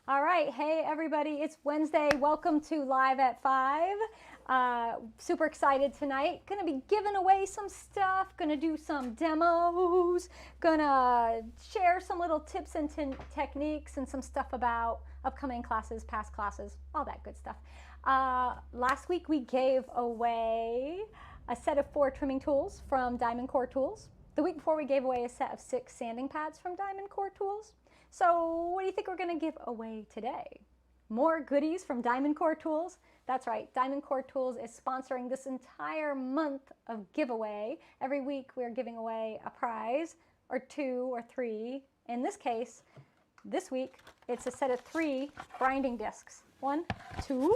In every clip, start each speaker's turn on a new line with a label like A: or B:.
A: All right, hey everybody, it's Wednesday. Welcome to Live at 5. Super excited tonight. Gonna be giving away some stuff, gonna do some demos, gonna share some little tips and techniques and some stuff about upcoming classes, past classes, all that good stuff. Last week we gave away a set of 4 trimming tools from DiamondCore Tools. The week before we gave away a set of 6 sanding pads from DiamondCore Tools. So what do you think we're going to give away today? More goodies from DiamondCore Tools? That's right, DiamondCore Tools is sponsoring this entire month of giveaway. Every week we're giving away a prize, or 2 or 3. In this case, this week, it's a set of 3 grinding discs. 1, 2,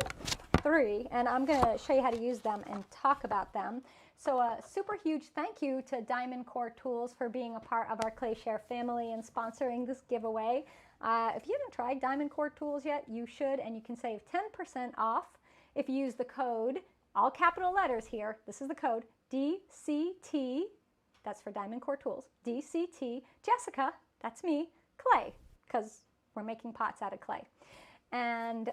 A: 3, and I'm going to show you how to use them and talk about them. So a super huge thank you to DiamondCore Tools for being a part of our ClayShare family and sponsoring this giveaway. If you haven't tried DiamondCore Tools yet, you should, and you can save 10% off if you use the code, all capital letters here, this is the code, DCT, that's for DiamondCore Tools, DCT, Jessica, that's me, clay, because we're making pots out of clay. And,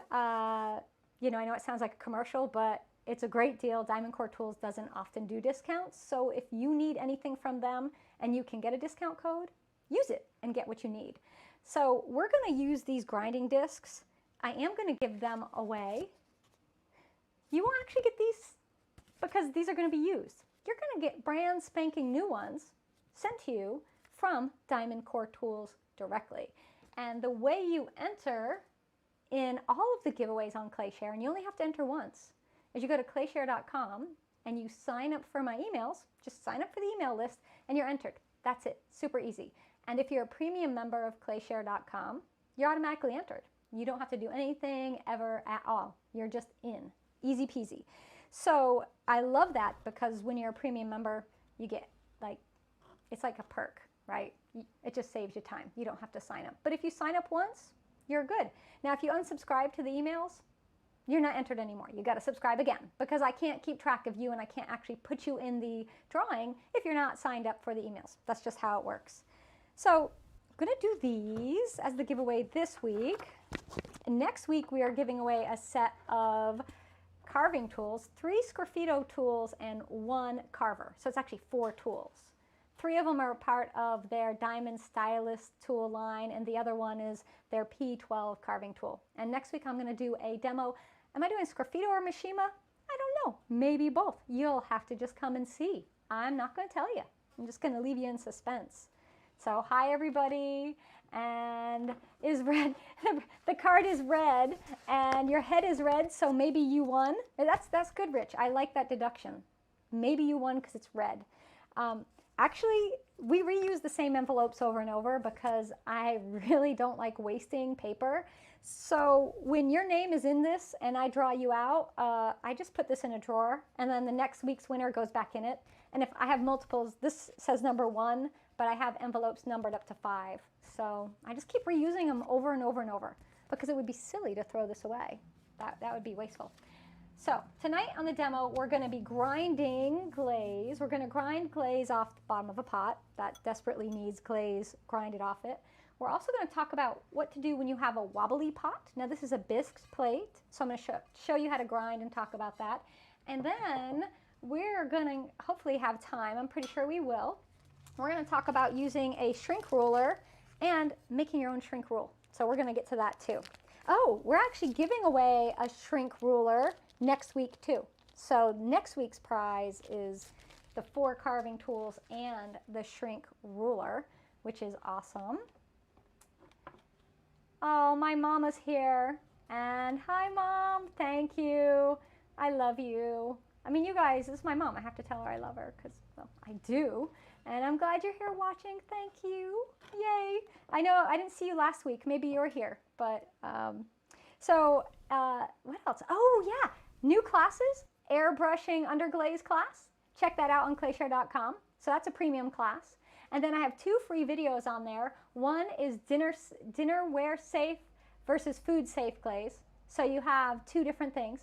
A: you know, I know it sounds like a commercial, but it's a great deal. DiamondCore Tools doesn't often do discounts, so if you need anything from them and you can get a discount code, use it and get what you need. So we're going to use these grinding discs. I am going to give them away. You won't actually get these because these are going to be used. You're going to get brand spanking new ones sent to you from DiamondCore Tools directly. And the way you enter in all of the giveaways on ClayShare, and you only have to enter once, is you go to clayshare.com and you sign up for my emails. Just sign up for the email list and you're entered. That's it. Super easy. And if you're a premium member of clayshare.com, you're automatically entered. You don't have to do anything ever at all. You're just in. Easy peasy. So I love that because when you're a premium member, you get like, it's like a perk, right? It just saves you time. You don't have to sign up. But if you sign up once, you're good. Now, if you unsubscribe to the emails, you're not entered anymore. You got to subscribe again because I can't keep track of you and I can't actually put you in the drawing if you're not signed up for the emails. That's just how it works. So I'm going to do these as the giveaway this week. And next week we are giving away a set of carving tools, 3 Sgraffito tools and 1 carver. So it's actually 4 tools. 3 of them are part of their Diamond Stylist tool line and the other one is their P12 carving tool. And next week I'm going to do a demo. Am I doing Sgraffito or Mishima? I don't know. Maybe both. You'll have to just come and see. I'm not going to tell you. I'm just going to leave you in suspense. So hi everybody, and is red. The card is red and your head is red, so maybe you won. That's good, Rich. I like that deduction. Maybe you won because it's red. Actually, we reuse the same envelopes over and over because I really don't like wasting paper. So when your name is in this and I draw you out, I just put this in a drawer and then the next week's winner goes back in it. And if I have multiples, this says number 1, but I have envelopes numbered up to 5. So I just keep reusing them over and over and over because it would be silly to throw this away. That would be wasteful. So tonight on the demo, we're going to be grinding glaze. We're going to grind glaze off the bottom of a pot that desperately needs glaze grinded off it. We're also going to talk about what to do when you have a wobbly pot. Now this is a bisque plate, so I'm going to show you how to grind and talk about that. And then we're going to hopefully have time, I'm pretty sure we will. We're going to talk about using a shrink ruler and making your own shrink rule. So we're going to get to that too. Oh, we're actually giving away a shrink ruler next week too. So next week's prize is the 4 carving tools and the shrink ruler, which is awesome. Oh, my mama's here. And hi, Mom. Thank you. I love you. I mean, you guys, this is my mom. I have to tell her I love her because, well, I do. And I'm glad you're here watching. Thank you. Yay. I know I didn't see you last week. Maybe you're here. But, what else? Oh, yeah. New classes. Airbrushing underglaze class. Check that out on clayshare.com. So that's a premium class. And then I have 2 free videos on there. One is dinnerware safe versus food safe glaze. So you have 2 different things.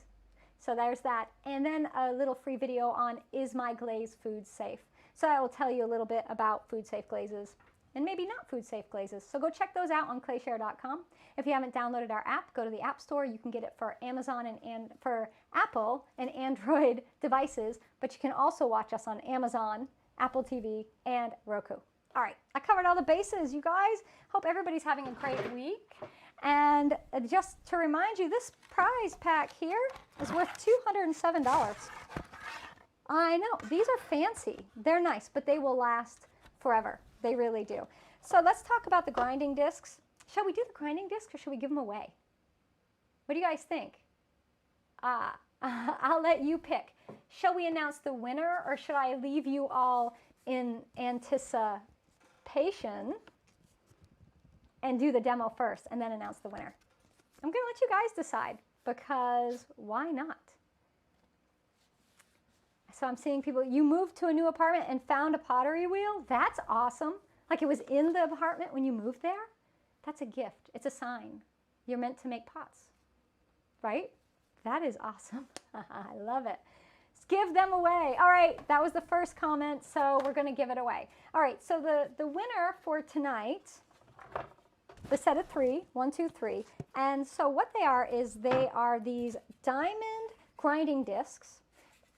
A: So there's that. And then a little free video on is my glaze food safe. So I will tell you a little bit about food safe glazes and maybe not food safe glazes. So go check those out on clayshare.com. If you haven't downloaded our app, go to the App Store. You can get it for Amazon and for Apple and Android devices, but you can also watch us on Amazon, Apple TV, and Roku. All right, I covered all the bases, you guys. Hope everybody's having a great week. And just to remind you, this prize pack here is worth $207. I know, these are fancy. They're nice, but they will last forever. They really do. So let's talk about the grinding discs. Shall we do the grinding discs or should we give them away? What do you guys think? I'll let you pick. Shall we announce the winner or should I leave you all in anticipation and do the demo first and then announce the winner? I'm going to let you guys decide because why not? So I'm seeing people, you moved to a new apartment and found a pottery wheel? That's awesome. Like it was in the apartment when you moved there? That's a gift. It's a sign. You're meant to make pots, right? That is awesome. I love it. Let's give them away. All right, that was the first comment, so we're going to give it away. All right, so the winner for tonight, the set of 3, 1, 2, 3. And so what they are is they are these diamond grinding discs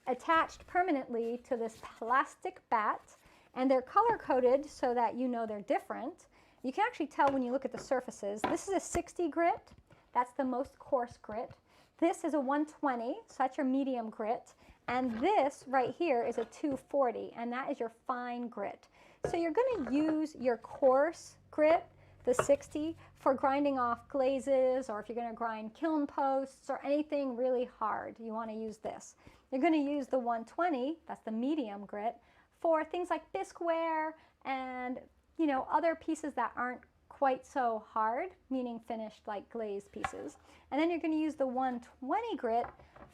A: attached permanently to this plastic bat, and they're color coded so that you know they're different. You can actually tell when you look at the surfaces. This is a 60 grit. That's the most coarse grit. This is a 120, so that's your medium grit. And this right here is a 240, and that is your fine grit. So you're going to use your coarse grit, the 60, for grinding off glazes, or if you're going to grind kiln posts or anything really hard, you want to use this. You're going to use the 120, that's the medium grit, for things like bisqueware and, you know, other pieces that aren't quite so hard, meaning finished like glazed pieces. And then you're going to use the 120 grit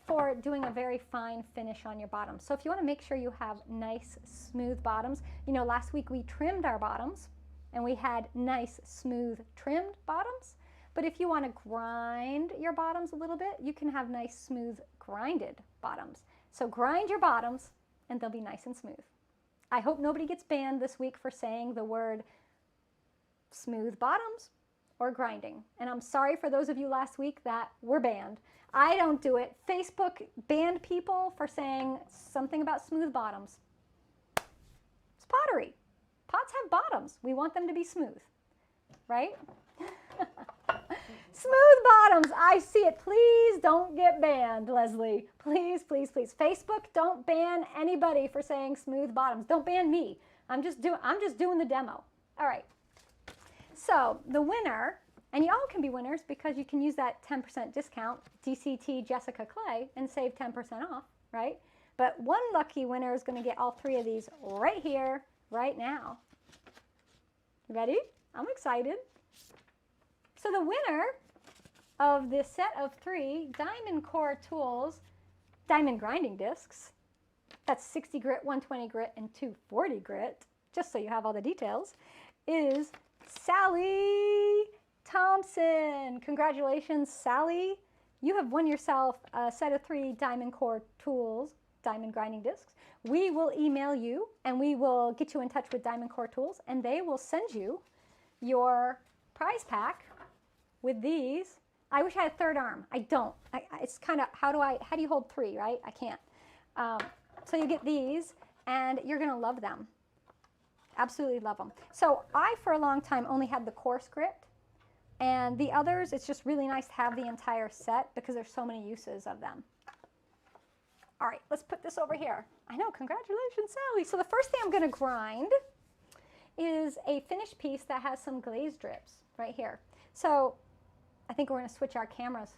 A: for doing a very fine finish on your bottom. So if you want to make sure you have nice smooth bottoms, you know, last week we trimmed our bottoms and we had nice smooth trimmed bottoms. But if you want to grind your bottoms a little bit, you can have nice smooth grinded bottoms. So grind your bottoms and they'll be nice and smooth. I hope nobody gets banned this week for saying the word smooth bottoms or grinding. And I'm sorry for those of you last week that were banned. I don't do it. Facebook banned people for saying something about smooth bottoms. It's pottery. Pots have bottoms. We want them to be smooth, right? Smooth bottoms. I see it. Please don't get banned, Leslie. Please, please, please. Facebook, don't ban anybody for saying smooth bottoms. Don't ban me. I'm just doing the demo. All right. So the winner, and y'all can be winners because you can use that 10% discount, DCT Jessica Clay, and save 10% off, right? But one lucky winner is going to get all 3 of these right here, right now. Ready? I'm excited. So the winner of this set of 3 DiamondCore tools, diamond grinding discs, that's 60 grit, 120 grit, and 240 grit, just so you have all the details, is Sally Thompson. Congratulations, Sally. You have won yourself a set of 3 DiamondCore tools, diamond grinding discs. We will email you and we will get you in touch with DiamondCore tools and they will send you your prize pack with these. I wish I had a third arm. I don't. It's kind of, how do you hold 3, right? I can't. So you get these and you're going to love them. Absolutely love them. So I, for a long time, only had the coarse grit. And the others, it's just really nice to have the entire set because there's so many uses of them. All right, let's put this over here. I know, congratulations, Sally. So the first thing I'm going to grind is a finished piece that has some glaze drips right here. So I think we're going to switch our cameras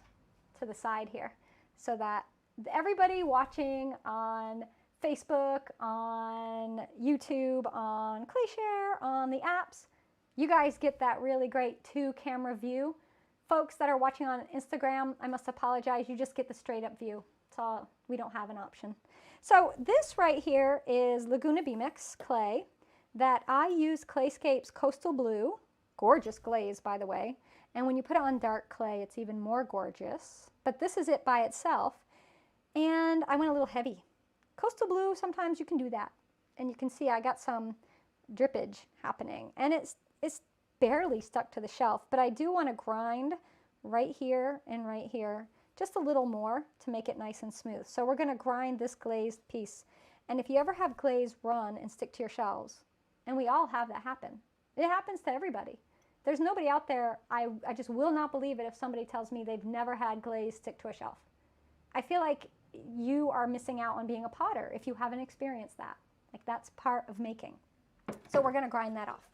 A: to the side here so that everybody watching on Facebook, on YouTube, on ClayShare, on the apps, you guys get that really great 2-camera view. Folks that are watching on Instagram, I must apologize, you just get the straight up view. It's all, we don't have an option. So this right here is Laguna B-Mix clay that I use Clayscape's Coastal Blue, gorgeous glaze by the way, and when you put it on dark clay it's even more gorgeous, but this is it by itself, and I went a little heavy. Coastal Blue, sometimes you can do that, and you can see I got some drippage happening. And it's barely stuck to the shelf, but I do want to grind right here and right here just a little more to make it nice and smooth. So we're going to grind this glazed piece. And if you ever have glaze run and stick to your shelves, and we all have that happen, it happens to everybody. There's nobody out there, I just will not believe it if somebody tells me they've never had glaze stick to a shelf. I feel like you are missing out on being a potter if you haven't experienced that. Like, that's part of making. So we're going to grind that off.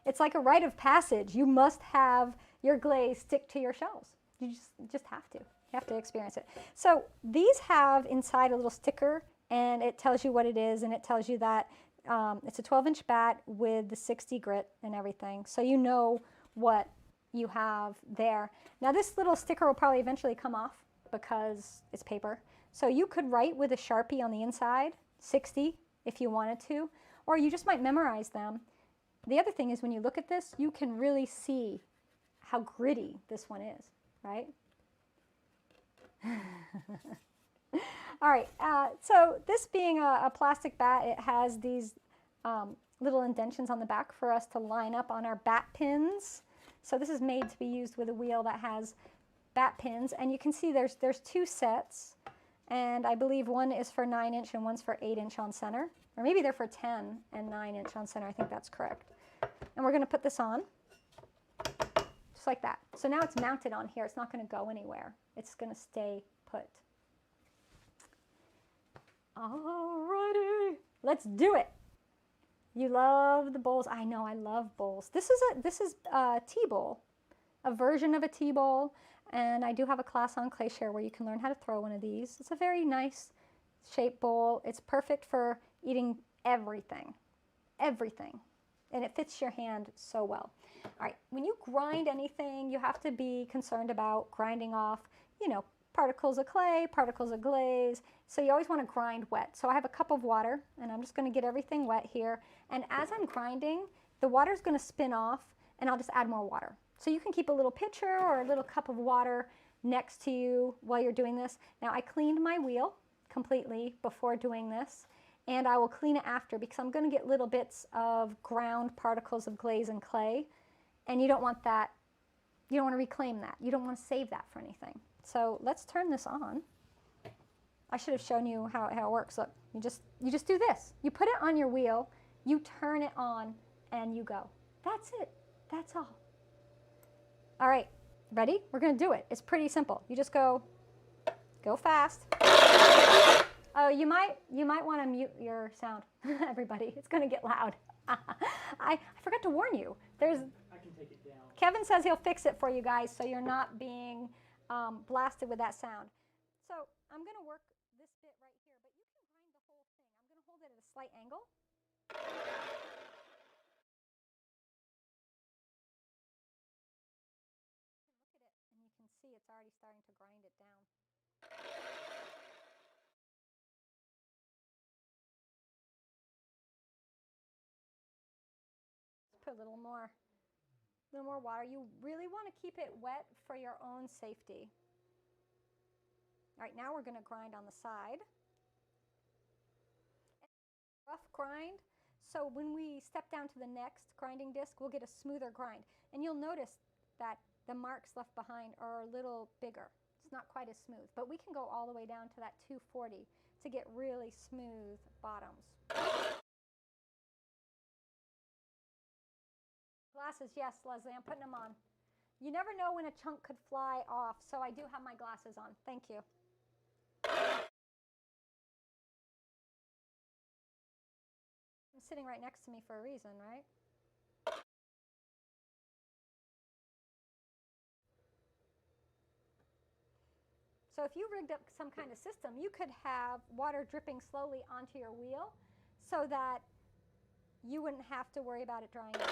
A: It's like a rite of passage. You must have your glaze stick to your shelves. You just have to. You have to experience it. So these have inside a little sticker, and it tells you what it is, and it tells you that it's a 12-inch bat with the 60 grit and everything. So you know what you have there. Now this little sticker will probably eventually come off because it's paper. So you could write with a Sharpie on the inside, 60 if you wanted to, or you just might memorize them. The other thing is when you look at this, you can really see how gritty this one is, right? All right, so this being a plastic bat, it has these little indentions on the back for us to line up on our bat pins. So this is made to be used with a wheel that has bat pins, and you can see there's two sets, and I believe one is for 9-inch and one's for 8-inch on center, or maybe they're for 10 and 9-inch on center. I think that's correct. And we're going to put this on just like that. So now it's mounted on here. It's not going to go anywhere. It's going to stay put. Alrighty, let's do it. You love the bowls. I know, I love bowls. This is a tea bowl, a version of a tea bowl, and I do have a class on ClayShare where you can learn how to throw one of these. It's a very nice shaped bowl. It's perfect for eating everything, and it fits your hand so well. All right, when you grind anything, you have to be concerned about grinding off, you know, particles of clay, particles of glaze. So you always want to grind wet. So I have a cup of water, and I'm just going to get everything wet here. And as I'm grinding, the water is going to spin off, and I'll just add more water. So you can keep a little pitcher or a little cup of water next to you while you're doing this. Now I cleaned my wheel completely before doing this, and I will clean it after because I'm going to get little bits of ground particles of glaze and clay, and you don't want that. You don't want to reclaim that. You don't want to save that for anything. So let's turn this on. I should have shown you how it works. Look, you just do this. You put it on your wheel, you turn it on, and you go. That's it. That's all. All right, ready? We're going to do it. It's pretty simple. You just go fast. Oh, you might want to mute your sound, everybody. It's going to get loud. I forgot to warn you. I can take it down. Kevin says he'll fix it for you guys so you're not being blasted with that sound. So I'm going to work this bit right here, but you can grind the whole thing. I'm going to hold it at a slight angle. Look at it, and you can see it's already starting to grind it down. Put a little more water. You really want to keep it wet for your own safety. All right, now we're going to grind on the side. Rough grind, so when we step down to the next grinding disc, we'll get a smoother grind. And you'll notice that the marks left behind are a little bigger. It's not quite as smooth, but we can go all the way down to that 240 to get really smooth bottoms. Glasses, yes, Leslie, I'm putting them on. You never know when a chunk could fly off, so I do have my glasses on. Thank you. I'm sitting right next to me for a reason, right? So if you rigged up some kind of system, you could have water dripping slowly onto your wheel so that you wouldn't have to worry about it drying out.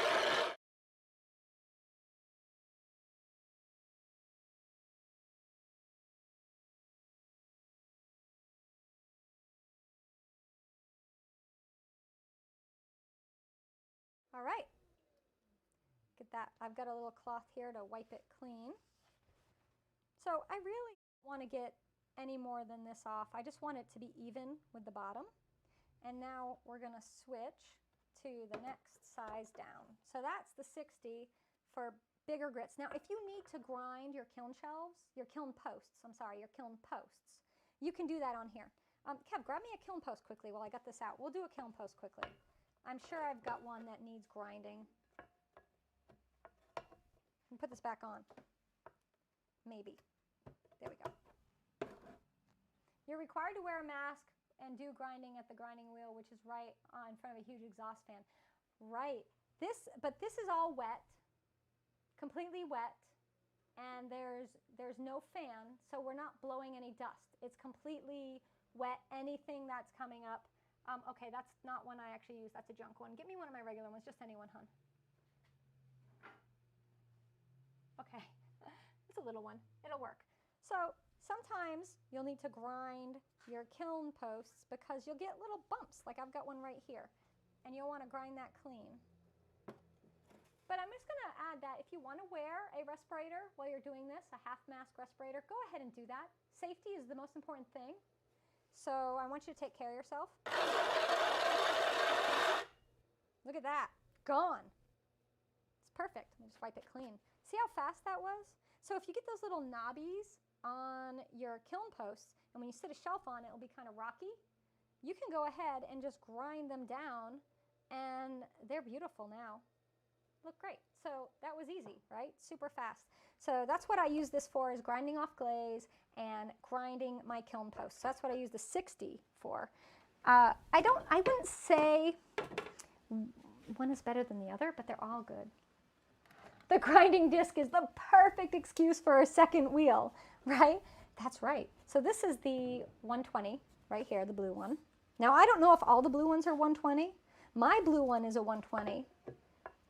A: All right, get that. I've got a little cloth here to wipe it clean. So I really don't want to get any more than this off. I just want it to be even with the bottom. And now we're going to switch to the next size down. So that's the 60 for bigger grits. Now, if you need to grind your kiln shelves, your kiln posts, your kiln posts, you can do that on here. Kev, grab me a kiln post quickly while I got this out. We'll do a kiln post quickly. I'm sure I've got one that needs grinding. And put this back on. Maybe. There we go. You're required to wear a mask and do grinding at the grinding wheel, which is right in front of a huge exhaust fan. Right. But this is all wet, completely wet, and there's no fan, so we're not blowing any dust. It's completely wet. Anything that's coming up. Okay, that's not one I actually use. That's a junk one. Get me one of my regular ones, just any one, hon. Okay, it's a little one. It'll work. So sometimes you'll need to grind your kiln posts because you'll get little bumps, like I've got one right here, and you'll want to grind that clean. But I'm just going to add that if you want to wear a respirator while you're doing this, a half mask respirator, go ahead and do that. Safety is the most important thing. So I want you to take care of yourself. Look at that, gone. It's perfect. Let me just wipe it clean. See how fast that was? So if you get those little knobbies on your kiln posts, and when you sit a shelf on it, it'll be kind of rocky, you can go ahead and just grind them down, and they're beautiful now. Look great. So that was easy, right? Super fast. So that's what I use this for, is grinding off glaze and grinding my kiln posts. So that's what I use the 60 for. I wouldn't say one is better than the other, but they're all good. The grinding disc is the perfect excuse for a second wheel, right? That's right. So this is the 120 right here, the blue one. Now I don't know if all the blue ones are 120. My blue one is a 120.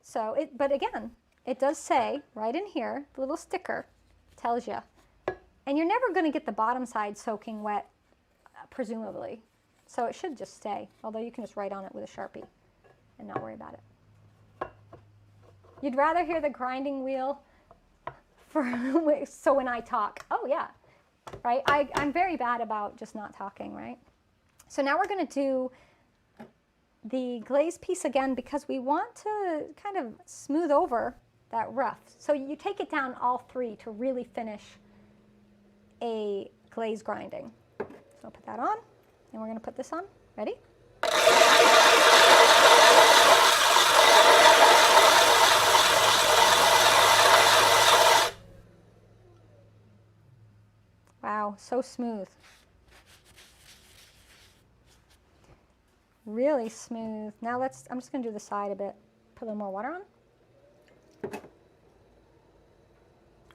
A: So but again, it does say right in here, the little sticker tells you. And you're never going to get the bottom side soaking wet, presumably. So it should just stay, although you can just write on it with a Sharpie and not worry about it. You'd rather hear the grinding wheel so when I talk. Oh yeah, right? I'm very bad about just not talking, right? So now we're going to do the glaze piece again because we want to kind of smooth over that rough. So you take it down all three to really finish a glaze grinding. So I'll put that on, and we're going to put this on. Ready? Wow, so smooth. Really smooth. Now I'm just going to do the side a bit. Put a little more water on.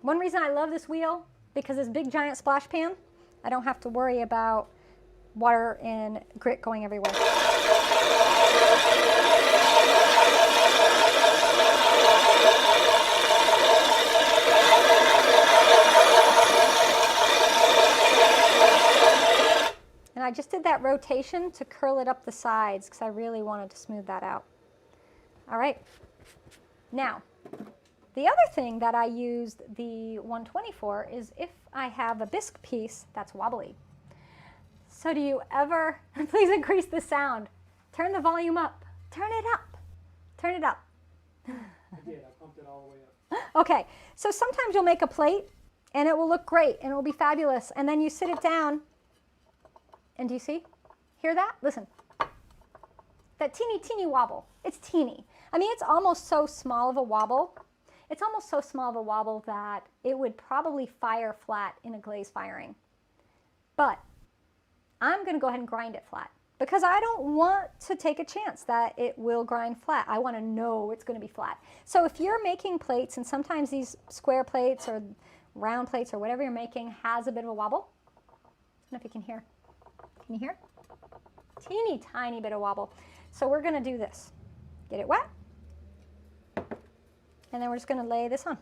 A: One reason I love this wheel, because this big giant splash pan, I don't have to worry about water and grit going everywhere. And I just did that rotation to curl it up the sides because I really wanted to smooth that out. All right. Now, the other thing that I used the 120 for is if I have a bisque piece that's wobbly. So do you ever, please increase the sound. Turn the volume up. Turn it up. Turn it up.
B: I did. I pumped it all the way up.
A: Okay. So sometimes you'll make a plate and it will look great and it will be fabulous. And then you sit it down. And do you see? Hear that? Listen. That teeny, teeny wobble. It's teeny. I mean, it's almost so small of a wobble. It's almost so small of a wobble that it would probably fire flat in a glaze firing. But I'm going to go ahead and grind it flat because I don't want to take a chance that it will grind flat. I want to know it's going to be flat. So if you're making plates, and sometimes these square plates or round plates or whatever you're making has a bit of a wobble. I don't know if you can hear. Can you hear? Teeny tiny bit of wobble. So we're going to do this. Get it wet. And then we're just going to lay this on.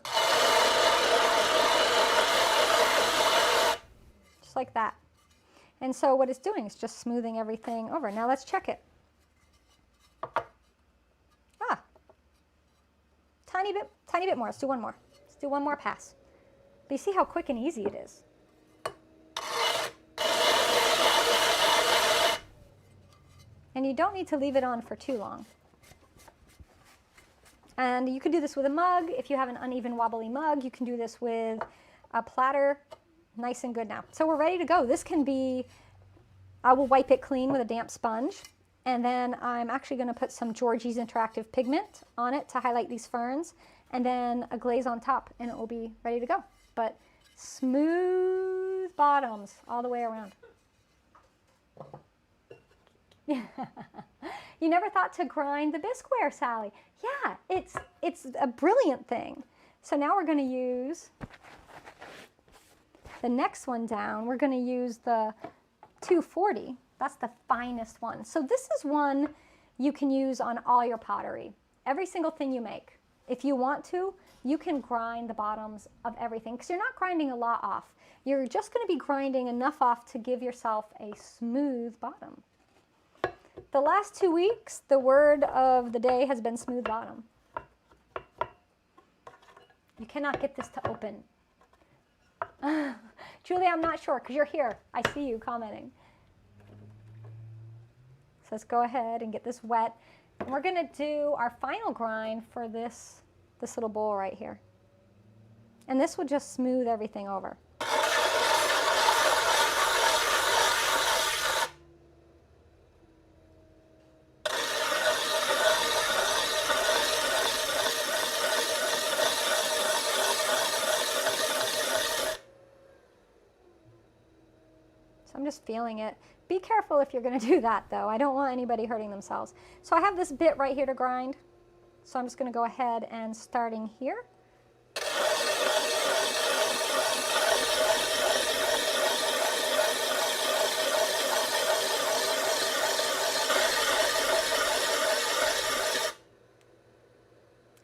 A: Just like that. And so what it's doing is just smoothing everything over. Now let's check it. Ah. Tiny bit more. Let's do one more. Let's do one more pass. But you see how quick and easy it is. And you don't need to leave it on for too long. And you can do this with a mug. If you have an uneven wobbly mug, you can do this with a platter. Nice and good now. So we're ready to go. This can be, I will wipe it clean with a damp sponge. And then I'm actually going to put some Georgie's Interactive Pigment on it to highlight these ferns. And then a glaze on top, and it will be ready to go. But smooth bottoms all the way around. You never thought to grind the bisqueware, Sally? Yeah, it's a brilliant thing. So now we're going to use the next one down. We're going to use the 240. That's the finest one. So this is one you can use on all your pottery. Every single thing you make. If you want to, you can grind the bottoms of everything because you're not grinding a lot off. You're just going to be grinding enough off to give yourself a smooth bottom. The last 2 weeks, the word of the day has been smooth bottom. You cannot get this to open. Julie, I'm not sure because you're here. I see you commenting. So let's go ahead and get this wet. And we're going to do our final grind for this little bowl right here. And this will just smooth everything over. I'm just feeling it. Be careful if you're going to do that though. I don't want anybody hurting themselves. So I have this bit right here to grind. So I'm just going to go ahead and starting here.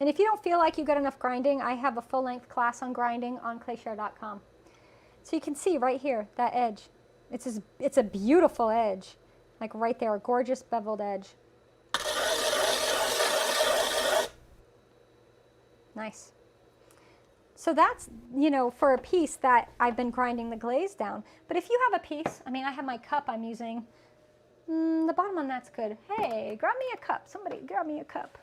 A: And if you don't feel like you got enough grinding, I have a full-length class on grinding on clayshare.com. So you can see right here, that edge. It's a beautiful edge, like right there, a gorgeous beveled edge. Nice. So that's, you know, for a piece that I've been grinding the glaze down. But if you have a piece, I mean, I have my cup I'm using. The bottom on that's good. Hey, grab me a cup. Somebody grab me a cup.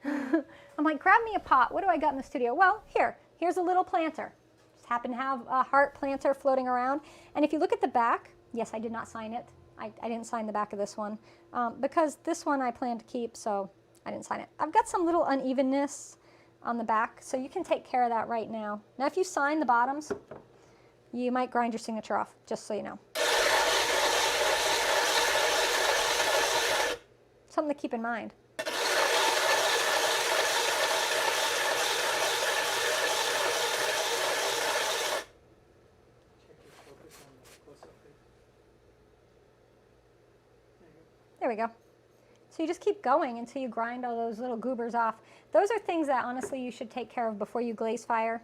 A: I'm like, grab me a pot. What do I got in the studio? Well, here's a little planter. Happen to have a heart planter floating around. And if you look at the back, yes, I did not sign it. I didn't sign the back of this one because this one I plan to keep, so I didn't sign it. I've got some little unevenness on the back, so you can take care of that right now. Now, if you sign the bottoms, you might grind your signature off, just so you know. Something to keep in mind. There we go. So you just keep going until you grind all those little goobers off. Those are things that honestly you should take care of before you glaze fire.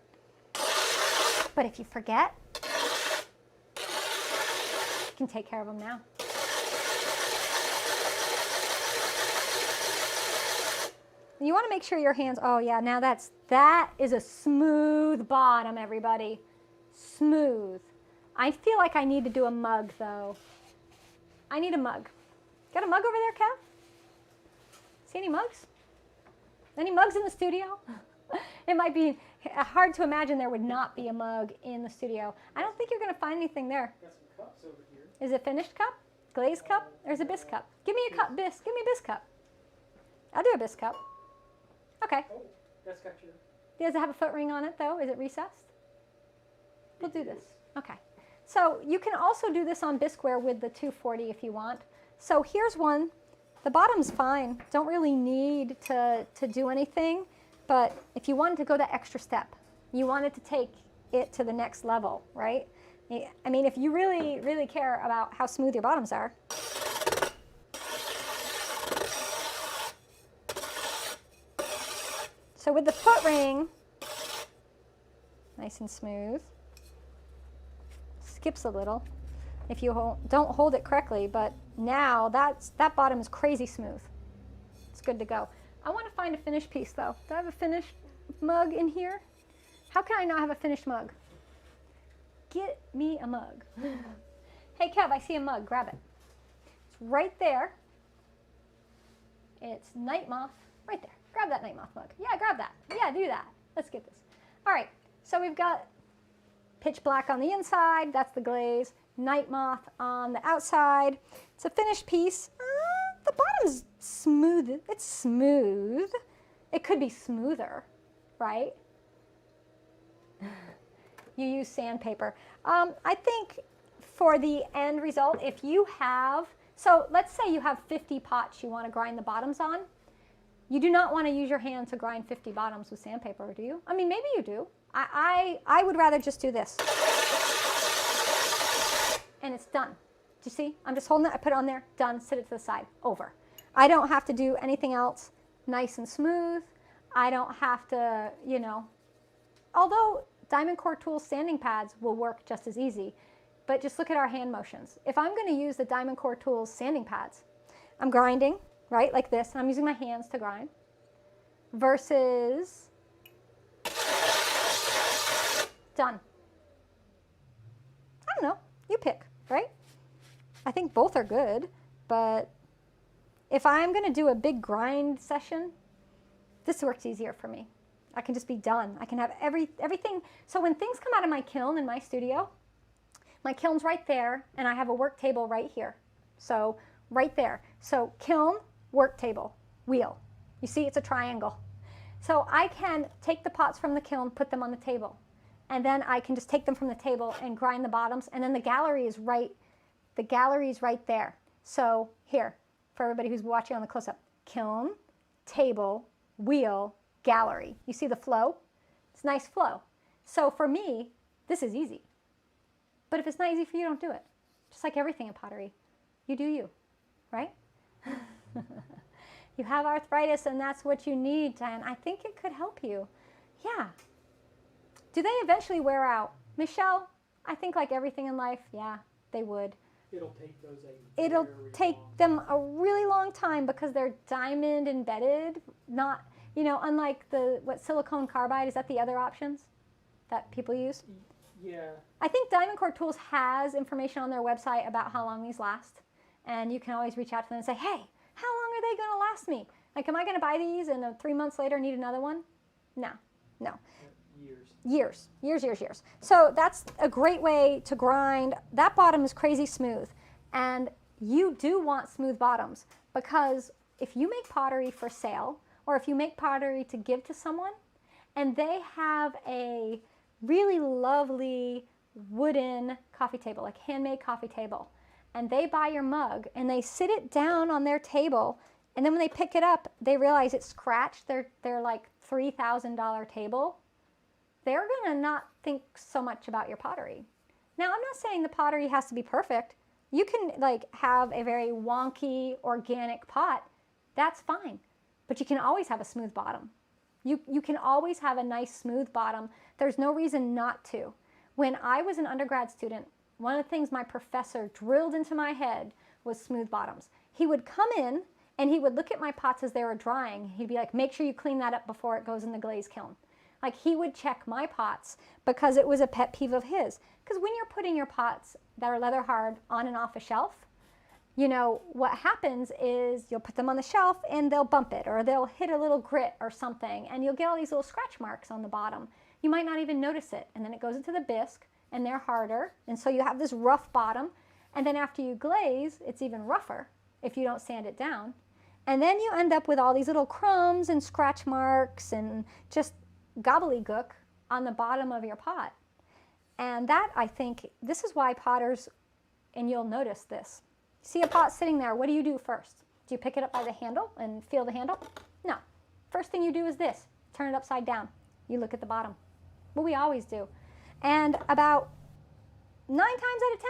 A: But if you forget, you can take care of them now. You want to make sure your hands, oh yeah, now that is a smooth bottom, everybody. Smooth. I feel like I need to do a mug though. I need a mug. Got a mug over there, Kev? See any mugs? Any mugs in the studio? It might be hard to imagine there would not be a mug in the studio. I don't think you're going to find anything there.
B: Got some cups over here.
A: Is it finished cup? Glazed cup? Or is it bisque cup? Give me a cup, bisque. Give me a bisque cup. I'll do a bisque cup. Okay.
B: Oh, that's got your...
A: Does it have a foot ring on it, though? Is it recessed? We'll do this. Okay. So you can also do this on bisqueware with the 240 if you want. So here's one. The bottom's fine. Don't really need to do anything. But if you wanted to go that extra step, you wanted to take it to the next level, right? I mean, if you really, really care about how smooth your bottoms are. So with the foot ring, nice and smooth. Skips a little if you don't hold it correctly, but now that bottom is crazy smooth. It's good to go. I want to find a finished piece though. Do I have a finished mug in here? How can I not have a finished mug? Get me a mug. Hey Kev, I see a mug, grab it. It's right there. It's Night Moth, right there. Grab that night moth mug. Yeah, grab that. Yeah, do that. Let's get this. All right, so we've got pitch black on the inside. That's the glaze. Night moth on the outside. It's a finished piece. The bottom's smooth. It's smooth. It could be smoother, right? You use sandpaper. I think for the end result, if you have, so let's say you have 50 pots you want to grind the bottoms on. You do not want to use your hand to grind 50 bottoms with sandpaper, do you? I mean, maybe you do. I would rather just do this. And it's done. Do you see? I'm just holding it. I put it on there. Done. Sit it to the side. Over. I don't have to do anything else. Nice and smooth. I don't have to, you know, although DiamondCore tools sanding pads will work just as easy, but just look at our hand motions. If I'm going to use the DiamondCore tools sanding pads, I'm grinding, right, like this, and I'm using my hands to grind, versus done. I don't know. You pick, right? I think both are good, but if I'm going to do a big grind session, this works easier for me. I can just be done. I can have everything. So when things come out of my kiln in my studio, my kiln's right there, and I have a work table right here. So right there. So kiln, work table, wheel. You see, it's a triangle. So I can take the pots from the kiln, put them on the table, and then I can just take them from the table and grind the bottoms, and then the gallery is right there. So here, for everybody who's watching on the close-up, kiln, table, wheel, gallery. You see the flow? It's a nice flow. So for me, this is easy. But if it's not easy for you, don't do it. Just like everything in pottery. You do you, right? You have arthritis and that's what you need, and I think it could help you. Yeah. Do they eventually wear out? Michelle, I think like everything in life, yeah, they would.
B: It'll take those
A: It'll take them a really long time because they're diamond embedded, not, you know, unlike silicone carbide, is that the other options that people use?
B: Yeah.
A: I think DiamondCore Tools has information on their website about how long these last, and you can always reach out to them and say, hey, how long are they going to last me? Like, am I going to buy these and 3 months later need another one? No, no. Years. So that's a great way to grind. That bottom is crazy smooth, and you do want smooth bottoms, because if you make pottery for sale, or if you make pottery to give to someone, and they have a really lovely wooden coffee table, like handmade coffee table, and they buy your mug and they sit it down on their table, and then when they pick it up, they realize it's scratched their like $3,000 table, they're going to not think so much about your pottery. Now, I'm not saying the pottery has to be perfect. You can like have a very wonky organic pot. That's fine. But you can always have a smooth bottom. You can always have a nice smooth bottom. There's no reason not to. When I was an undergrad student, one of the things my professor drilled into my head was smooth bottoms. He would come in and he would look at my pots as they were drying. He'd be like, make sure you clean that up before it goes in the glaze kiln. Like, he would check my pots because it was a pet peeve of his. Because when you're putting your pots that are leather hard on and off a shelf, you know, what happens is you'll put them on the shelf and they'll bump it, or they'll hit a little grit or something, and you'll get all these little scratch marks on the bottom. You might not even notice it, and then it goes into the bisque, and they're harder, and so you have this rough bottom, and then after you glaze, it's even rougher if you don't sand it down. And then you end up with all these little crumbs and scratch marks and just gobbledygook on the bottom of your pot. And that, I think, this is why potters, and you'll notice this, see a pot sitting there, what do you do first? Do you pick it up by the handle and feel the handle? No. First thing you do is this, turn it upside down. You look at the bottom. Well, we always do. And about 9 times out of 10,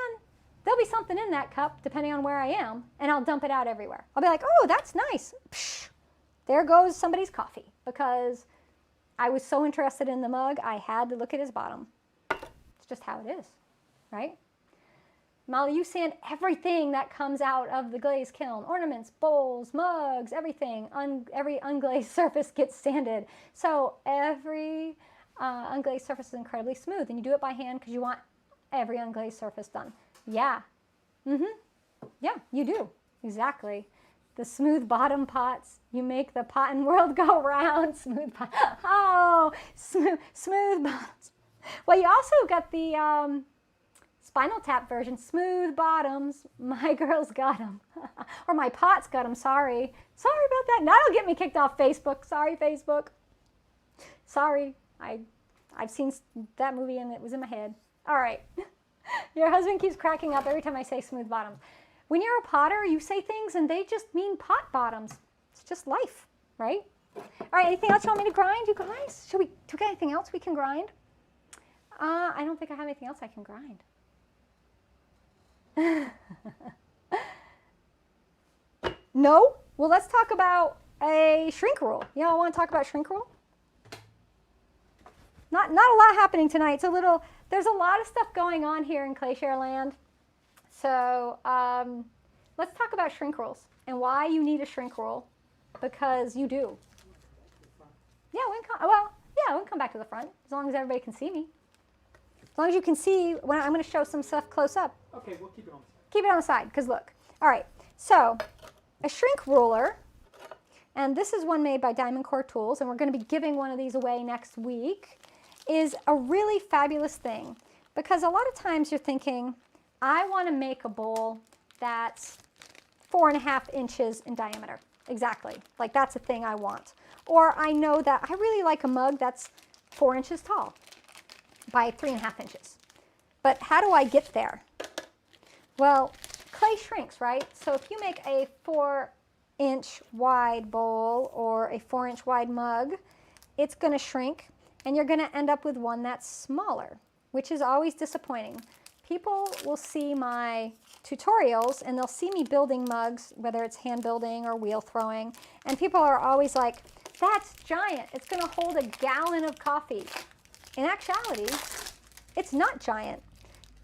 A: there'll be something in that cup, depending on where I am, and I'll dump it out everywhere. I'll be like, oh, that's nice. Psh, there goes somebody's coffee, because I was so interested in the mug, I had to look at his bottom. It's just how it is, right? Molly, you sand everything that comes out of the glazed kiln. Ornaments, bowls, mugs, everything. Every unglazed surface gets sanded. So every unglazed surface is incredibly smooth. And you do it by hand because you want every unglazed surface done. Yeah. Yeah, you do. Exactly. The smooth bottom pots. You make the potting world go round. Smooth pot. Oh, smooth bottoms. Well, you also got the Spinal Tap version. Smooth bottoms. My girls got them. Or my pots got them. Sorry. Sorry about that. Now it'll get me kicked off Facebook. Sorry, Facebook. Sorry. I've seen that movie and it was in my head. All right. Your husband keeps cracking up every time I say smooth bottoms. When you're a potter, you say things and they just mean pot bottoms. It's just life, right? All right, anything else you want me to grind, you guys? Do we get anything else we can grind? I don't think I have anything else I can grind. No? Well, let's talk about a shrink rule. Y'all want to talk about shrink rule? Not a lot happening tonight. It's there's a lot of stuff going on here in Clayshare land. So let's talk about shrink rules and why you need a shrink rule, because you do. Yeah, we can come back to the front as long as everybody can see me. As long as you can see when I'm going to show some stuff close up.
B: Okay, we'll keep it on the side.
A: Keep it on the side, because look. All right, so a shrink ruler, and this is one made by DiamondCore Tools, and we're going to be giving one of these away next week, is a really fabulous thing, because a lot of times you're thinking, I want to make a bowl that's 4.5 inches in diameter. Exactly. Like that's a thing I want. Or I know that I really like a mug that's 4 inches tall by 3.5 inches. But how do I get there? Well, clay shrinks, right? So if you make a 4-inch wide bowl or a 4-inch wide mug, it's going to shrink and you're going to end up with one that's smaller, which is always disappointing. People will see my tutorials and they'll see me building mugs, whether it's hand building or wheel throwing, and people are always like, that's giant, it's going to hold a gallon of coffee. In actuality, it's not giant.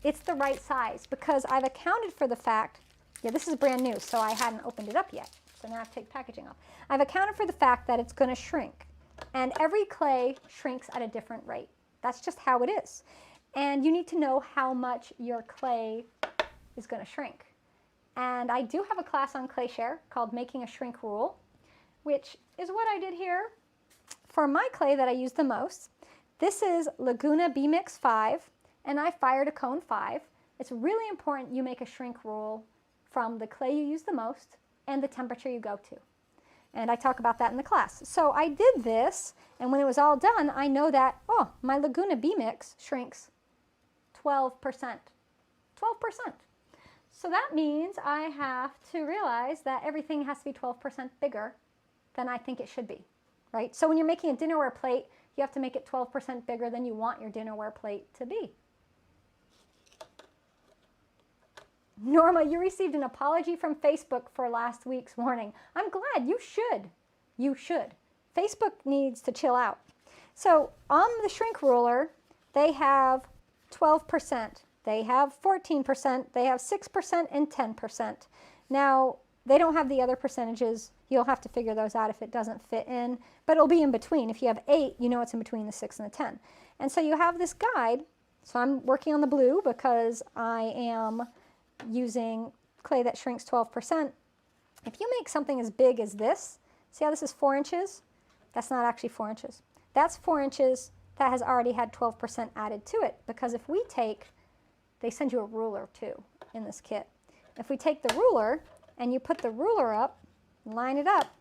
A: It's the right size, because I've accounted for the fact, yeah, this is brand new, so I hadn't opened it up yet, so now I have to take the packaging off. I've accounted for the fact that it's going to shrink, and every clay shrinks at a different rate. That's just how it is. And you need to know how much your clay is going to shrink. And I do have a class on Clayshare called Making a Shrink Rule, which is what I did here for my clay that I use the most. This is Laguna B-Mix 5, and I fired a cone 5. It's really important you make a shrink rule from the clay you use the most and the temperature you go to. And I talk about that in the class. So I did this, and when it was all done, I know that, oh, my Laguna B-Mix shrinks 12%. 12%. So that means I have to realize that everything has to be 12% bigger than I think it should be, right? So when you're making a dinnerware plate, you have to make it 12% bigger than you want your dinnerware plate to be. Norma, you received an apology from Facebook for last week's warning. I'm glad. You should. You should. Facebook needs to chill out. So on the shrink ruler, they have 12%, they have 14%, they have 6% and 10%. Now, they don't have the other percentages. You'll have to figure those out if it doesn't fit in, but it'll be in between. If you have 8, you know it's in between the 6 and the 10. And so you have this guide. So I'm working on the blue because I am using clay that shrinks 12%. If you make something as big as this, see how this is 4 inches? That's not actually 4 inches. That's 4 inches. That has already had 12% added to it, because if we take, they send you a ruler too in this kit. If we take the ruler and you put the ruler up, line it up,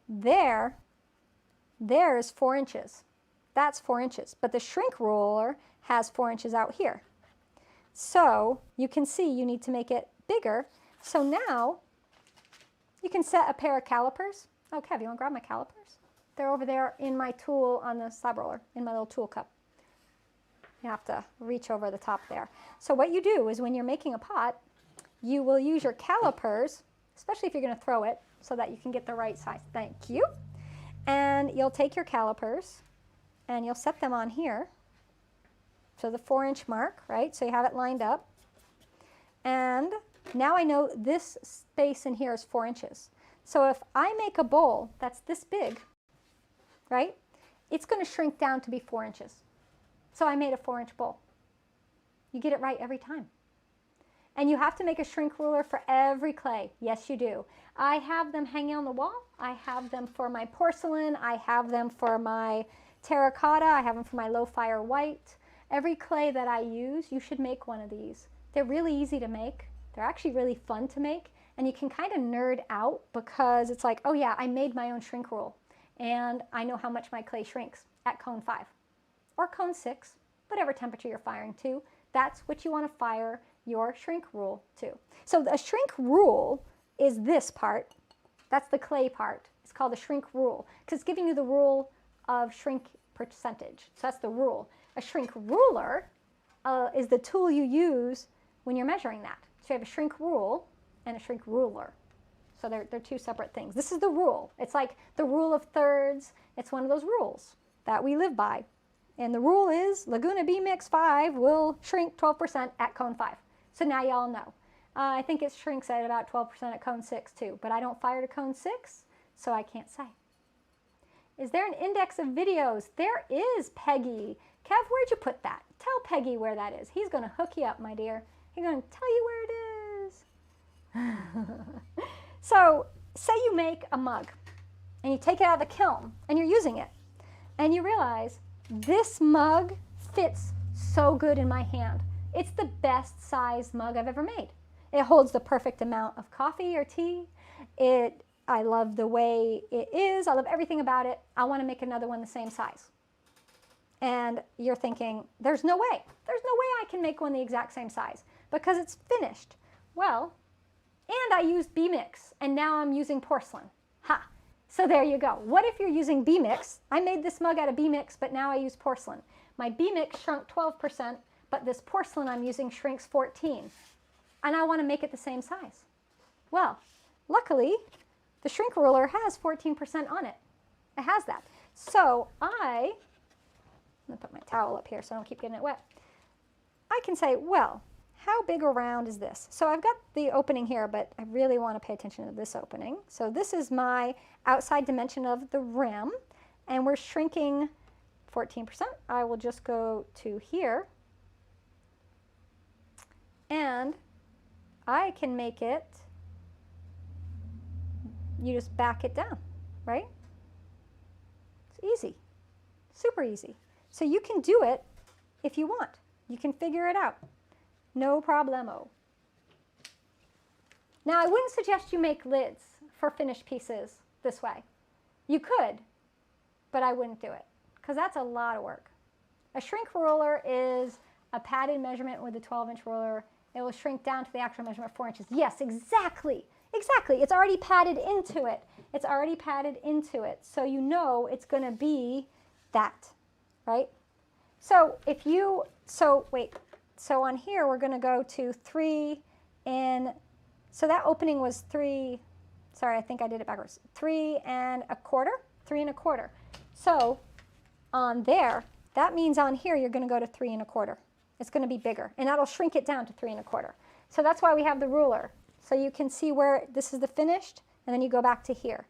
A: there is 4 inches. That's 4 inches, but the shrink ruler has 4 inches out here. So you can see you need to make it bigger. So now you can set a pair of calipers. Oh, Kev, you want to grab my calipers? They're over there in my tool on the slab roller, in my little tool cup. You have to reach over the top there. So what you do is when you're making a pot, you will use your calipers, especially if you're going to throw it, so that you can get the right size. Thank you. And you'll take your calipers and you'll set them on here. So the 4-inch mark, right? So you have it lined up. And now I know this space in here is 4 inches. So if I make a bowl that's this big, right, it's going to shrink down to be 4 inches. So I made a 4-inch bowl. You get it right every time. And you have to make a shrink ruler for every clay. Yes, you do. I have them hanging on the wall. I have them for my porcelain. I have them for my terracotta. I have them for my low fire white. Every clay that I use, you should make one of these. They're really easy to make. They're actually really fun to make. And you can kind of nerd out because it's like, oh yeah, I made my own shrink rule. And I know how much my clay shrinks at cone 5 or cone 6, whatever temperature you're firing to. That's what you want to fire your shrink rule to. So a shrink rule is this part. That's the clay part. It's called a shrink rule because it's giving you the rule of shrink percentage. So that's the rule. A shrink ruler is the tool you use when you're measuring that. So you have a shrink rule and a shrink ruler. So they're two separate things. This is the rule. It's like the rule of thirds. It's one of those rules that we live by. And the rule is Laguna B Mix 5 will shrink 12% at cone 5. So now y'all know. I think it shrinks at about 12% at cone 6 too, but I don't fire to cone 6, so I can't say. Is there an index of videos? There is, Peggy. Kev, where'd you put that? Tell Peggy where that is. He's going to hook you up, my dear. He's going to tell you where it is. So say you make a mug and you take it out of the kiln and you're using it and you realize this mug fits so good in my hand. It's the best sized mug I've ever made. It holds the perfect amount of coffee or tea. I love the way it is. I love everything about it. I want to make another one the same size. And you're thinking, there's no way. There's no way I can make one the exact same size because it's finished. Well, and I used B-Mix, and now I'm using porcelain. Ha! So there you go. What if you're using B-Mix? I made this mug out of B-Mix, but now I use porcelain. My B-Mix shrunk 12%, but this porcelain I'm using shrinks 14%. And I want to make it the same size. Well, luckily, the shrink ruler has 14% on it. It has that. So I'm going to put my towel up here so I don't keep getting it wet. I can say, well, how big or round is this? So I've got the opening here, but I really want to pay attention to this opening. So this is my outside dimension of the rim, and we're shrinking 14%. I will just go to here, and I can make it, you just back it down, right? It's easy, super easy. So you can do it if you want. You can figure it out. No problemo. Now, I wouldn't suggest you make lids for finished pieces this way. You could, but I wouldn't do it because that's a lot of work. A shrink ruler is a padded measurement with a 12-inch ruler. It will shrink down to the actual measurement of 4 inches. Yes, exactly. Exactly. It's already padded into it. It's already padded into it. So you know it's going to be that, right? So if you, so on here, we're going to go to 3 in, so that opening was 3, sorry, I think I did it backwards, 3 1/4, 3 1/4. So on there, that means on here, you're going to go to 3 1/4. It's going to be bigger, and that'll shrink it down to 3 1/4. So that's why we have the ruler. So you can see where this is the finished, and then you go back to here.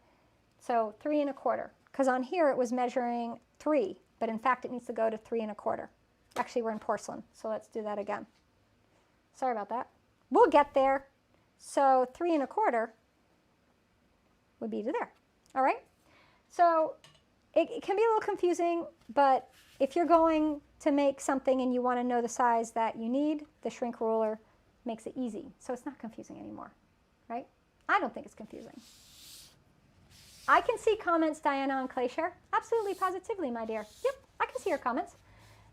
A: So 3 1/4, because on here it was measuring 3, but in fact it needs to go to 3 1/4. Actually, we're in porcelain, so let's do that again. Sorry about that. We'll get there. So 3 1/4 would be to there. All right? So it can be a little confusing, but if you're going to make something and you want to know the size that you need, the shrink ruler makes it easy. So it's not confusing anymore, right? I don't think it's confusing. I can see comments, Diana, on clay share. Absolutely, positively, my dear. Yep, I can see your comments.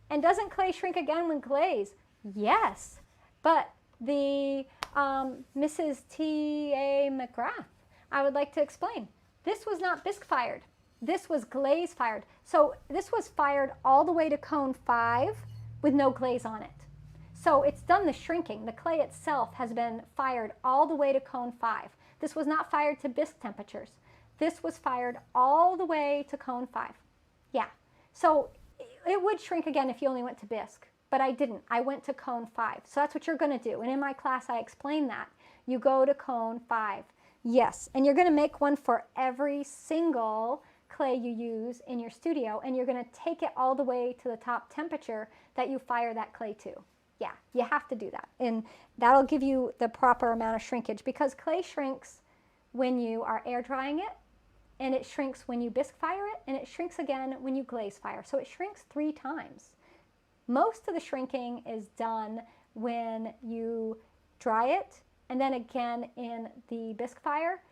A: And doesn't clay shrink again when glazed? Yes, but the Mrs. T.A. McGrath, I would like to explain. This was not bisque fired. This was glaze fired. So this was fired all the way to cone 5 with no glaze on it. So it's done the shrinking. The clay itself has been fired all the way to cone 5. This was not fired to bisque temperatures. This was fired all the way to cone 5. Yeah, so it would shrink again if you only went to bisque, but I didn't. I went to cone 5. So that's what you're going to do. And in my class, I explain that. You go to cone 5. Yes, and you're going to make one for every single clay you use in your studio, and you're going to take it all the way to the top temperature that you fire that clay to. Yeah, you have to do that. And that'll give you the proper amount of shrinkage, because clay shrinks when you are air drying it, and it shrinks when you bisque fire it, and it shrinks again when you glaze fire. So it shrinks 3 times. Most of the shrinking is done when you dry it, and then again in the bisque fire.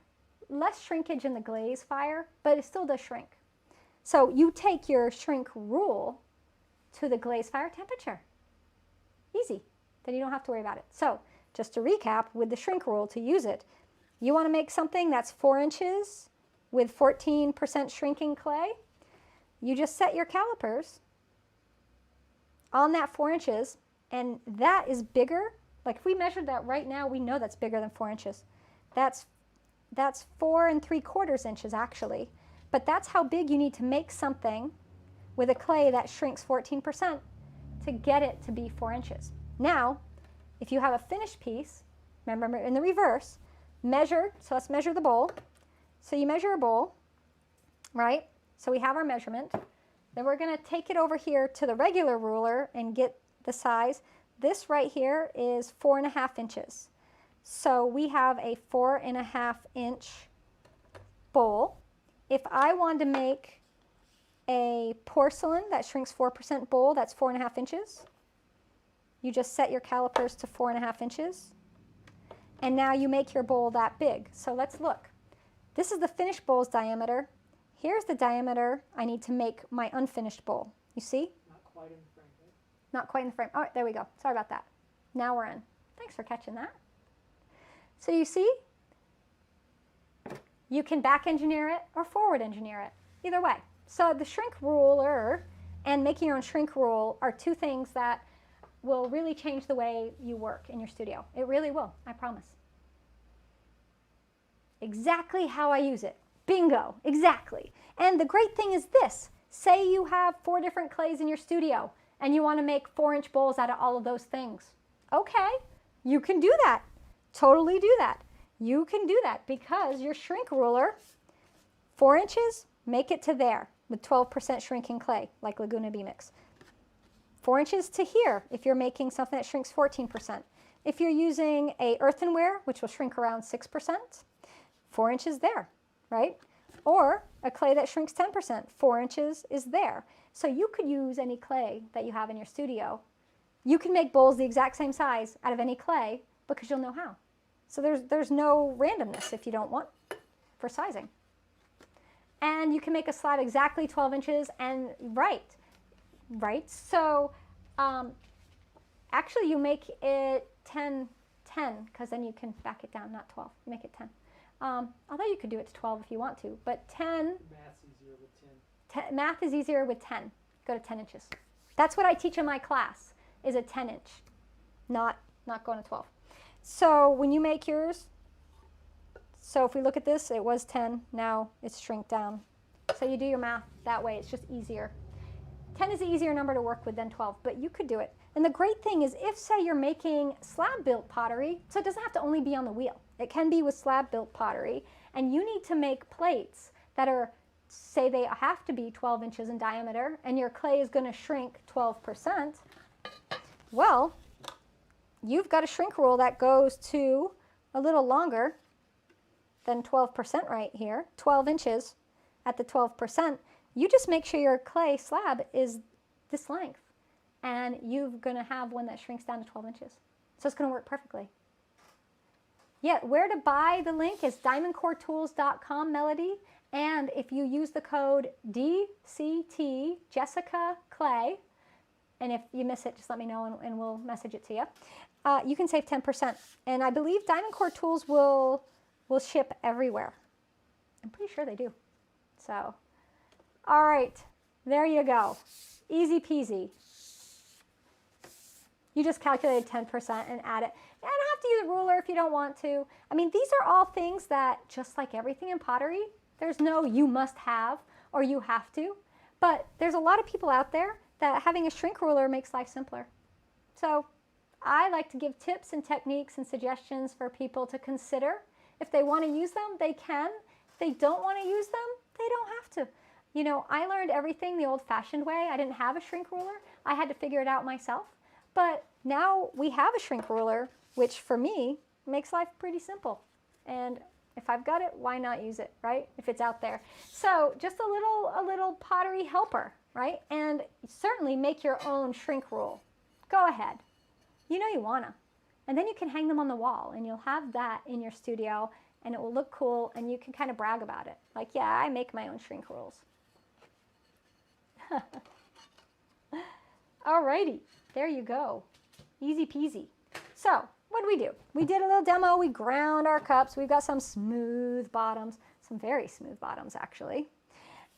A: Less shrinkage in the glaze fire, but it still does shrink. So you take your shrink rule to the glaze fire temperature. Easy. Then you don't have to worry about it. So just to recap, with the shrink rule, to use it, you want to make something that's 4 inches with 14% shrinking clay. You just set your calipers on that 4 inches, and that is bigger. Like if we measured that right now, we know that's bigger than 4 inches. That's 4 3/4 inches actually. But that's how big you need to make something with a clay that shrinks 14% to get it to be 4 inches. Now, if you have a finished piece, remember in the reverse, measure, so let's measure the bowl. So you measure a bowl, right? So we have our measurement. Then we're going to take it over here to the regular ruler and get the size. This right here is 4.5 inches. So we have a 4.5 inch bowl. If I wanted to make a porcelain that shrinks 4% bowl, that's 4.5 inches. You just set your calipers to 4.5 inches. And now you make your bowl that big. So let's look. This is the finished bowl's diameter. Here's the diameter I need to make my unfinished bowl. You see?
B: Not quite in the frame. Right?
A: Not quite in the frame. All right, there we go. Sorry about that. Now we're in. Thanks for catching that. So you see? You can back engineer it or forward engineer it. Either way. So the shrink ruler and making your own shrink rule are 2 things that will really change the way you work in your studio. It really will, I promise. Exactly how I use it. Bingo, exactly. And the great thing is this. Say you have 4 different clays in your studio and you want to make 4-inch bowls out of all of those things. Okay, you can do that. Totally do that. You can do that because your shrink ruler, 4 inches, make it to there with 12% shrinking clay, like Laguna B-Mix. 4 inches to here if you're making something that shrinks 14%. If you're using a earthenware, which will shrink around 6%, 4 inches there, right? Or a clay that shrinks 10%, 4 inches is there. So you could use any clay that you have in your studio. You can make bowls the exact same size out of any clay because you'll know how. So there's no randomness if you don't want for sizing. And you can make a slab exactly 12 inches and right. So actually you make it 10 because then you can back it down, not 12. You make it 10. Although you could do it to 12 if you want to, but 10.
B: Math's easier with 10.
A: Math is easier with 10. Go to 10 inches. That's what I teach in my class, is a 10 inch, not going to 12. So when you make yours, so if we look at this, it was 10, now it's shrink down. So you do your math that way, it's just easier. 10 is an easier number to work with than 12, but you could do it. And the great thing is if, say, you're making slab-built pottery, so it doesn't have to only be on the wheel. It can be with slab-built pottery, and you need to make plates that are, say they have to be 12 inches in diameter, and your clay is going to shrink 12%. Well, you've got a shrink rule that goes to a little longer than 12% right here, 12 inches at the 12%. You just make sure your clay slab is this length, and you're going to have one that shrinks down to 12 inches. So it's going to work perfectly. Yeah, where to buy the link is diamondcoretools.com, Melody. And if you use the code DCT Jessica Clay, and if you miss it, just let me know and we'll message it to you. You can save 10%. And I believe DiamondCore tools will ship everywhere. I'm pretty sure they do. So, all right, there you go. Easy peasy. You just calculated 10% and add it. You don't have to use a ruler if you don't want to. I mean, these are all things that, just like everything in pottery, there's no you must have or you have to. But there's a lot of people out there that having a shrink ruler makes life simpler. So I like to give tips and techniques and suggestions for people to consider. If they want to use them, they can. If they don't want to use them, they don't have to. You know, I learned everything the old-fashioned way. I didn't have a shrink ruler. I had to figure it out myself. But now we have a shrink ruler, which for me makes life pretty simple. And if I've got it, why not use it, right? If it's out there. So just a little pottery helper, right? And certainly make your own shrink rule. Go ahead. You know you wanna. And then you can hang them on the wall and you'll have that in your studio and it will look cool and you can kind of brag about it. Like, yeah, I make my own shrink rules. Alrighty, there you go. Easy peasy. So, what do we do? We did a little demo. We ground our cups. We've got some smooth bottoms, some very smooth bottoms actually.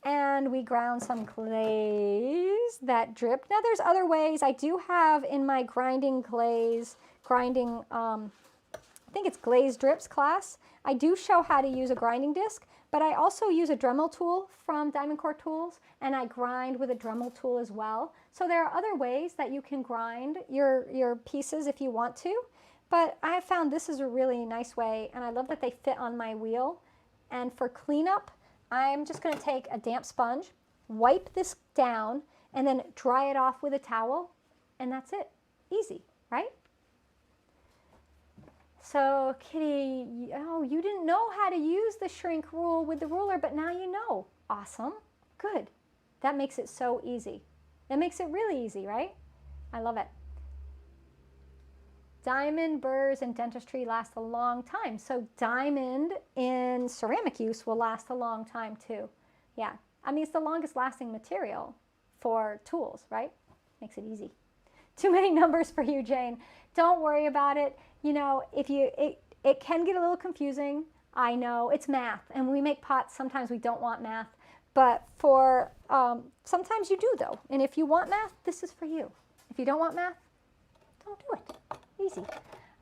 A: And we ground some glaze that dripped. Now there's other ways. I do have in my grinding glaze, I think it's glazed drips class. I do show how to use a grinding disc, but I also use a Dremel tool from DiamondCore tools, and I grind with a Dremel tool as well. So there are other ways that you can grind your pieces if you want to, but I found this is a really nice way, and I love that they fit on my wheel. And for cleanup, I'm just going to take a damp sponge, wipe this down, and then dry it off with a towel, and that's it. Easy, right? So, Kitty, oh, you didn't know how to use the shrink rule with the ruler, but now you know. Awesome. Good. That makes it so easy. That makes it really easy, right? I love it. Diamond burrs in dentistry last a long time. So diamond in ceramic use will last a long time too. Yeah, I mean, it's the longest lasting material for tools, right? Makes it easy. Too many numbers for you, Jane. Don't worry about it. You know, it can get a little confusing. I know, it's math. And when we make pots, sometimes we don't want math. But for, sometimes you do though. And if you want math, this is for you. If you don't want math, don't do it. Easy. All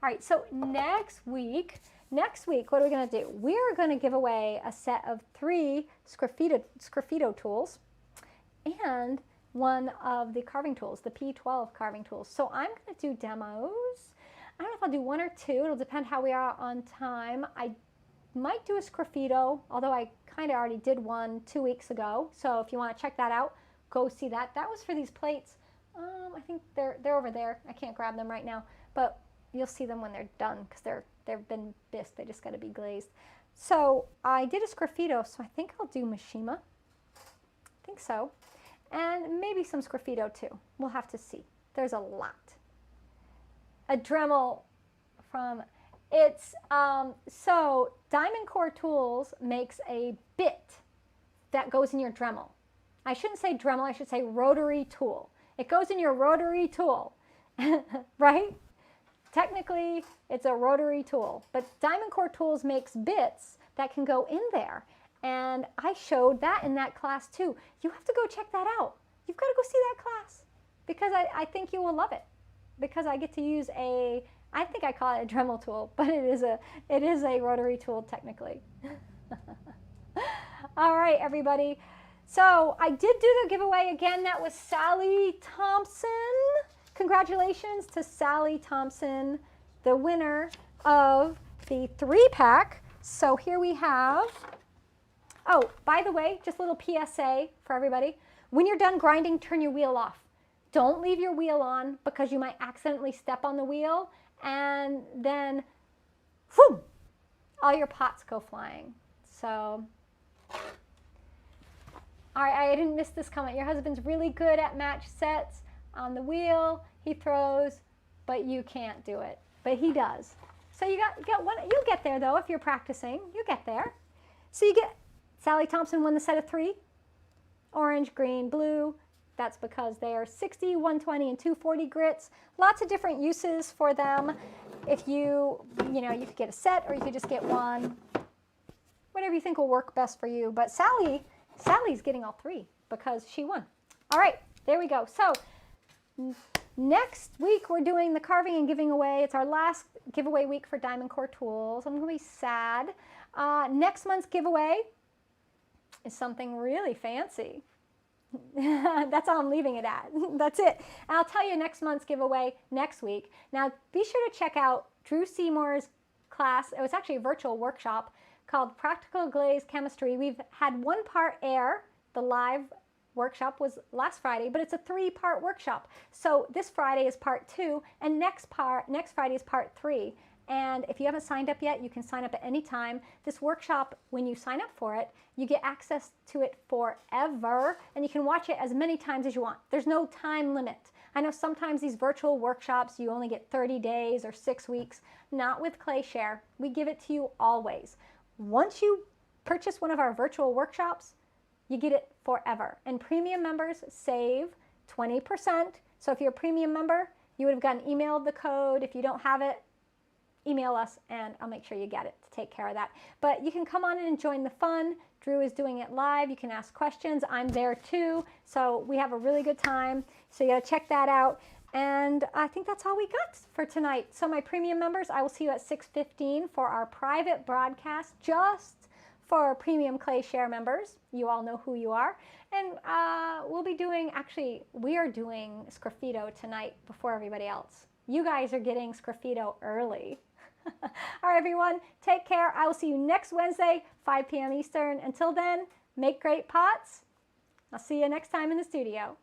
A: right, so next week, what are we going to do? We're going to give away a set of 3 sgraffito tools and one of the carving tools, the P12 carving tools. So I'm going to do demos. I don't know if I'll do 1 or 2. It'll depend how we are on time. I might do a sgraffito, although I kind of already did one 2 weeks ago. So if you want to check that out, go see that. That was for these plates. I think they're over there. I can't grab them right now, but you'll see them when they're done because they've been bisqued. They just got to be glazed. So I did a sgraffito, so I think I'll do Mishima. I think so. And maybe some sgraffito too. We'll have to see. There's a lot. A Dremel from, it's, so DiamondCore Tools makes a bit that goes in your Dremel. I shouldn't say Dremel, I should say rotary tool. It goes in your rotary tool, right? Technically, it's a rotary tool, but DiamondCore Tools makes bits that can go in there. And I showed that in that class too. You have to go check that out. You've got to go see that class because I think you will love it because I get to use I think I call it a Dremel tool, but it is a rotary tool technically. All right, everybody. So I did do the giveaway again. That was Sally Thompson. Congratulations to Sally Thompson, the winner of the 3-pack. So here we have, oh, by the way, just a little PSA for everybody. When you're done grinding, turn your wheel off. Don't leave your wheel on because you might accidentally step on the wheel and then, whoom, all your pots go flying. So, all right, I didn't miss this comment. Your husband's really good at match sets on the wheel. He throws, but you can't do it. But he does. So you got one. You'll get there though if you're practicing. You get there. So you get Sally Thompson won the set of 3. Orange, green, blue. That's because they are 60, 120, and 240 grits. Lots of different uses for them. If you could get a set or you could just get one. Whatever you think will work best for you. But Sally's getting all 3 because she won. All right, there we go. So next week we're doing the carving and giving away. It's our last giveaway week for DiamondCore Tools. I'm going to be sad. Next month's giveaway is something really fancy. That's all I'm leaving it at. That's it. And I'll tell you next month's giveaway next week. Now be sure to check out Drew Seymour's class. It was actually a virtual workshop called Practical Glaze Chemistry. We've had 1 part air, the live workshop was last Friday, but it's a 3-part workshop. So this Friday is part 2, and next Friday is part 3. And if you haven't signed up yet, you can sign up at any time. This workshop, when you sign up for it, you get access to it forever, and you can watch it as many times as you want. There's no time limit. I know sometimes these virtual workshops, you only get 30 days or 6 weeks. Not with ClayShare. We give it to you always. Once you purchase one of our virtual workshops, you get it forever. And premium members save 20%. So if you're a premium member, you would have gotten emailed the code. If you don't have it, email us and I'll make sure you get it to take care of that. But you can come on in and join the fun. Drew is doing it live. You can ask questions. I'm there too. So we have a really good time. So you gotta check that out. And I think that's all we got for tonight. So my premium members, I will see you at 6:15 for our private broadcast just for premium ClayShare members. You all know who you are. And we'll be doing, actually, we are doing Sgraffito tonight before everybody else. You guys are getting Sgraffito early. All right, everyone, take care. I will see you next Wednesday, 5 p.m. Eastern. Until then, make great pots. I'll see you next time in the studio.